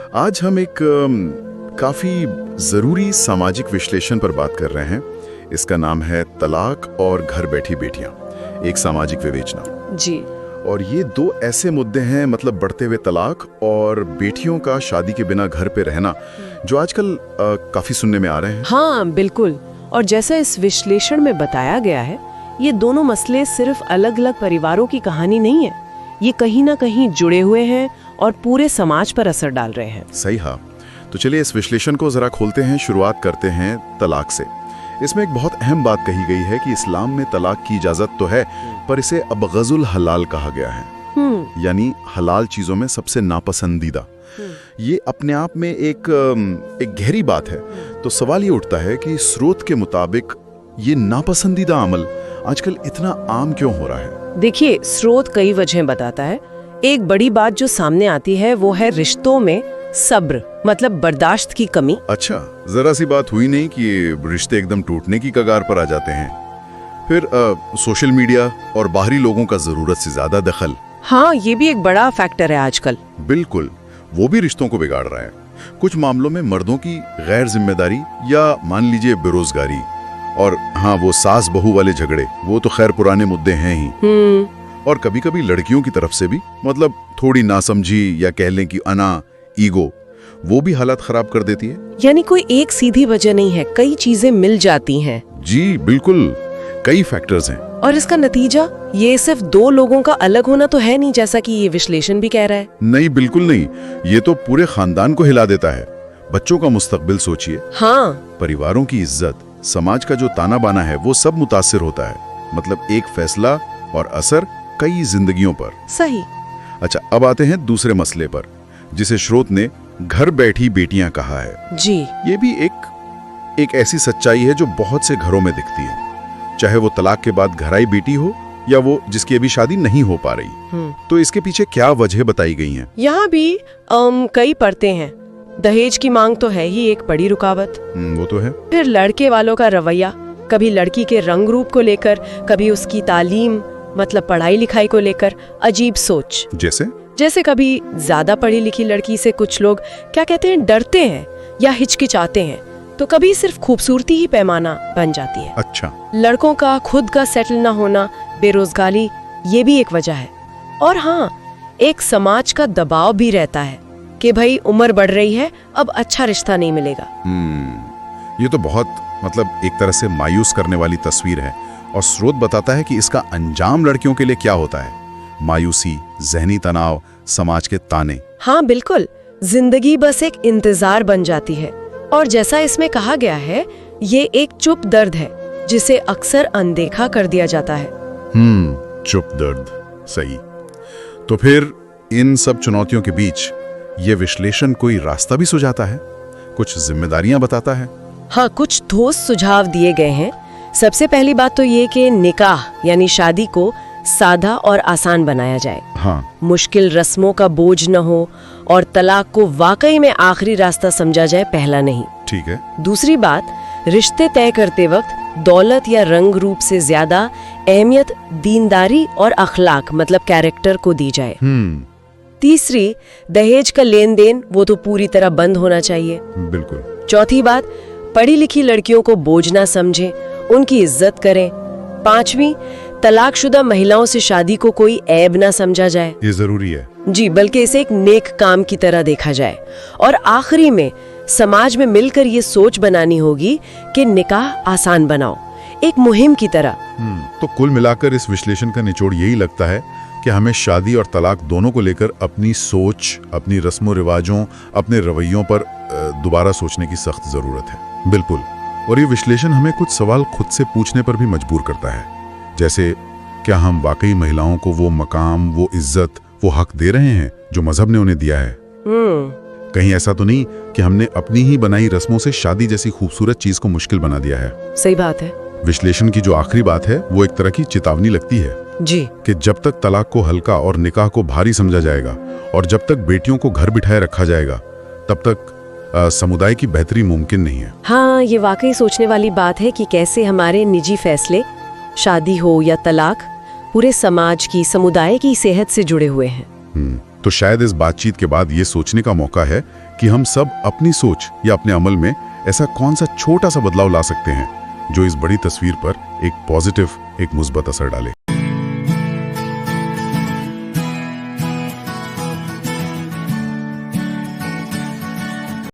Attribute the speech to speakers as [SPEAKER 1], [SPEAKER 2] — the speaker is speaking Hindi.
[SPEAKER 1] आज हम एक काफी जरूरी सामाजिक विश्लेषण पर बात कर रहे हैं। इसका नाम है तलाक और घर बैठी बेटियां, एक सामाजिक विवेचना।
[SPEAKER 2] जी।
[SPEAKER 1] और ये दो ऐसे मुद्दे हैं, मतलब बढ़ते हुए तलाक और बेटियों का शादी के बिना घर पे रहना, जो आजकल काफी सुनने में आ रहे हैं।
[SPEAKER 2] हाँ बिल्कुल। और जैसा इस विश्लेषण में बताया गया है, ये दोनों मसले सिर्फ अलग अलग परिवारों की कहानी नहीं है, ये कहीं ना कहीं जुड़े हुए हैं और पूरे समाज पर असर डाल रहे हैं।
[SPEAKER 1] सही हाँ। तो चलिए इस विश्लेषण को जरा खोलते हैं। शुरुआत करते हैं तलाक से। इसमें एक बहुत अहम बात कही गई है कि इस्लाम में तलाक की इजाजत तो है, पर इसे अबगजुल हलाल कहा गया है, यानी हलाल चीजों में सबसे नापसंदीदा। ये अपने आप में एक गहरी बात है। तो सवाल ये उठता है कि स्रोत के मुताबिक ये नापसंदीदा अमल आजकल इतना आम क्यों हो रहा है?
[SPEAKER 2] देखिए, स्रोत कई वजह बताता है। एक बड़ी बात जो सामने आती है वो है रिश्तों में सब्र, मतलब बर्दाश्त की कमी।
[SPEAKER 1] अच्छा, जरा सी बात हुई नहीं कि रिश्ते एकदम टूटने की कगार पर आ जाते हैं। फिर सोशल मीडिया और बाहरी लोगों का जरूरत से ज्यादा दखल।
[SPEAKER 2] हाँ, ये भी एक बड़ा फैक्टर है आजकल।
[SPEAKER 1] बिल्कुल, वो भी रिश्तों को बिगाड़ रहा है। कुछ मामलों में मर्दों की गैर जिम्मेदारी या मान लीजिए बेरोजगारी, और हाँ वो सास बहू वाले झगड़े, वो तो खैर पुराने मुद्दे हैं ही। और कभी कभी लड़कियों की तरफ से भी, मतलब थोड़ी नासमझी या कह लें कि ईगो, वो भी हालात खराब कर देती है।
[SPEAKER 2] यानी कोई एक सीधी वजह नहीं है, कई चीजें मिल जाती हैं।
[SPEAKER 1] जी बिल्कुल, कई फैक्टर्स हैं।
[SPEAKER 2] और इसका नतीजा ये सिर्फ दो लोगों का अलग होना तो है नहीं, जैसा कि ये विश्लेषण भी कह रहा है।
[SPEAKER 1] नहीं, बिल्कुल नहीं। ये तो पूरे खानदान को हिला देता है। बच्चों का मुस्तकबिल सोचिए।
[SPEAKER 2] हाँ,
[SPEAKER 1] परिवारों की इज्जत, समाज का जो ताना बाना है, वो सब मुतासिर होता है। मतलब एक फैसला और असर कई जिंदगियों पर।
[SPEAKER 2] सही।
[SPEAKER 1] अच्छा, अब आते हैं दूसरे मसले पर, जिसे स्रोत ने घर बैठी बेटियां कहा है।
[SPEAKER 2] जी।
[SPEAKER 1] ये भी एक ऐसी सच्चाई है जो बहुत से घरों में दिखती है, चाहे वो तलाक के बाद घर आई बेटी हो या वो जिसकी अभी शादी नहीं हो पा रही। तो इसके पीछे क्या वजह बताई गई हैं?
[SPEAKER 2] यहाँ भी कई परतें हैं। दहेज की मांग तो है ही एक बड़ी रुकावट।
[SPEAKER 1] वो तो है।
[SPEAKER 2] फिर लड़के वालों का रवैया, कभी लड़की के रंग रूप को लेकर, कभी उसकी तालीम मतलब पढ़ाई लिखाई को लेकर अजीब सोच। जैसे कभी ज्यादा पढ़ी लिखी लड़की से कुछ लोग क्या कहते हैं, डरते हैं या हिचकिचाते हैं, तो कभी सिर्फ खूबसूरती ही पैमाना बन जाती है।
[SPEAKER 1] अच्छा।
[SPEAKER 2] लड़कों का खुद का सेटल ना होना, बेरोजगारी, ये भी एक वजह है। और हाँ, एक समाज का दबाव भी रहता है कि भाई उम्र बढ़ रही है, अब अच्छा रिश्ता नहीं मिलेगा।
[SPEAKER 1] ये तो बहुत मतलब एक तरह से मायूस करने वाली तस्वीर है। और स्रोत बताता है कि इसका अंजाम लड़कियों के लिए क्या होता है। मायूसी, जहनी तनाव, समाज के ताने।
[SPEAKER 2] हाँ बिल्कुल, जिंदगी बस एक इंतजार बन जाती है। और जैसा इसमें कहा गया है, ये एक चुप दर्द है जिसे अक्सर अनदेखा कर दिया जाता है।
[SPEAKER 1] चुप दर्द, सही। तो फिर इन सब चुनौतियों के बीच ये विश्लेषण कोई रास्ता भी सुझाता है, कुछ जिम्मेदारियां बताता है।
[SPEAKER 2] हाँ, कुछ ठोस सुझाव दिए गए हैं। सबसे पहली बात तो ये कि निकाह यानी शादी को सादा और आसान बनाया जाए।
[SPEAKER 1] हाँ।
[SPEAKER 2] मुश्किल रस्मों का बोझ न हो और तलाक को वाकई में आखिरी रास्ता समझा जाए, पहला नहीं।
[SPEAKER 1] ठीक है।
[SPEAKER 2] दूसरी बात, रिश्ते तय करते वक्त दौलत या रंग रूप से ज्यादा अहमियत दीनदारी और अखलाक मतलब कैरेक्टर को दी जाए। तीसरी, दहेज का लेन देन वो तो पूरी तरह बंद होना चाहिए।
[SPEAKER 1] बिल्कुल।
[SPEAKER 2] चौथी बात, पढ़ी लिखी लड़कियों को बोझ ना समझें, उनकी इज्जत करें। पांचवी, तलाकशुदा महिलाओं से शादी को कोई ऐब ना समझा जाए।
[SPEAKER 1] ये जरूरी है।
[SPEAKER 2] जी, बल्कि इसे एक नेक काम की तरह देखा जाए। और आखिरी में समाज में मिलकर ये सोच बनानी होगी कि निकाह आसान बनाओ, एक मुहिम की तरह।
[SPEAKER 1] तो कुल मिलाकर इस विश्लेषण का निचोड़ यही लगता है कि हमें शादी और तलाक दोनों को लेकर अपनी सोच, अपनी रस्मों रिवाजों, अपने रवैयों पर दोबारा सोचने की सख्त जरूरत है। बिल्कुल। और ये विश्लेषण हमें कुछ सवाल खुद से पूछने पर भी मजबूर करता है, जैसे क्या हम वाकई महिलाओं को वो मकाम, वो इज्जत, वो हक दे रहे हैं जो मजहब ने उन्हें दिया है? कहीं ऐसा तो नहीं कि हमने अपनी ही बनाई रस्मों से शादी जैसी खूबसूरत चीज को मुश्किल बना दिया है?
[SPEAKER 2] सही बात है।
[SPEAKER 1] विश्लेषण की जो आखिरी बात है वो एक तरह की चेतावनी लगती है
[SPEAKER 2] जी,
[SPEAKER 1] कि जब तक तलाक को हल्का और निकाह को भारी समझा जाएगा और जब तक बेटियों को घर बिठाए रखा जाएगा, तब तक समुदाय की बेहतरी मुमकिन नहीं है।
[SPEAKER 2] हाँ, ये वाकई सोचने वाली बात है कि कैसे हमारे निजी फैसले, शादी हो या तलाक, पूरे समाज की, समुदाय की सेहत से जुड़े हुए हैं।
[SPEAKER 1] तो शायद इस बातचीत के बाद ये सोचने का मौका है कि हम सब अपनी सोच या अपने अमल में ऐसा कौन सा छोटा सा बदलाव ला सकते हैं जो इस बड़ी तस्वीर पर एक पॉजिटिव, एक मुस्बत असर डाले।